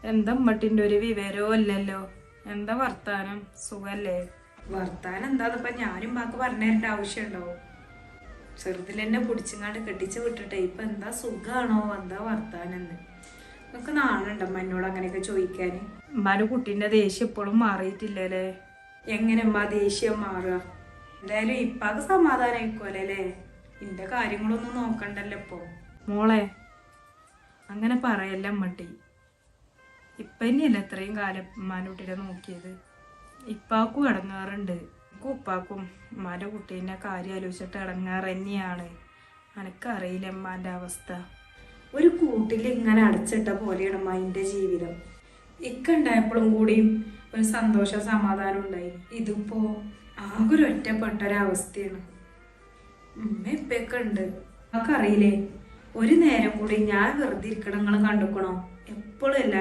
എന്താ ഉമ്മട്ടിന്റെ ഒരു വിവരവും ഇല്ലല്ലോ. എന്താ വർത്താനം? സുഖല്ലേ? വർത്താനം എന്താന്നിപ്പ ഞാനും ബാക്ക് പറഞ്ഞേരേണ്ട ആവശ്യമുണ്ടോ? ചെറുതിൽ എന്നെ പിടിച്ചിങ്ങാണ്ട് കെട്ടിച്ച് വിട്ടിട്ടേ ഇപ്പൊ എന്താ സുഖാണോ എന്താ വർത്താനെന്ന് നിങ്ങക്ക് നാണുണ്ടമ്മ എന്നോട് അങ്ങനെയൊക്കെ ചോദിക്കാന്. ഉമ്മാന്റെ കുട്ടീന്റെ ദേഷ്യം ഇപ്പോഴും മാറിയിട്ടില്ലല്ലേ? എങ്ങനെ ഉമ്മ ദേഷ്യം മാറുക? എന്തായാലും ഇപ്പാക്ക് സമാധാനായിക്കോലെ അല്ലേ? ഇന്റെ കാര്യങ്ങളൊന്നും നോക്കണ്ടല്ലോ ഇപ്പൊ. മോളെ, അങ്ങനെ പറയല്ല ഉമ്മട്ടി. ഇപ്പൊ തന്നെയല്ല ഇത്രയും കാലം ഉമ്മാന്റെ കുട്ടീനെ നോക്കിയത്. ഇപ്പാക്കും ഇടങ്ങാറുണ്ട്. ഉപ്പാക്കും ഉമ്മാന്റെ കുട്ടീന്റെ കാര്യം ആലോചിച്ചിട്ട് ഇടങ്ങാറ് തന്നെയാണ്. എനക്കറിയില്ല ഉമ്മാന്റെ അവസ്ഥ. ഒരു കൂട്ടിൽ ഇങ്ങനെ അടച്ചിട്ട പോലെയാണ് ഉമ്മ എന്റെ ജീവിതം. ഇക്കുണ്ടായപ്പോഴും കൂടിയും ഒരു സന്തോഷ സമാധാനം ഉണ്ടായി. ഇതിപ്പോ ആകെ ഒരു ഒറ്റപ്പെട്ടൊരവസ്ഥയാണ്. ഉമ്മ ഇപ്പൊക്കെ ഉണ്ട്. നമുക്കറിയില്ലേ, ഒരു നേരം കൂടി ഞാൻ വെറുതെ ഇരിക്കണം നിങ്ങൾ കണ്ടുക്കണോ? എപ്പോഴും എല്ലാവരും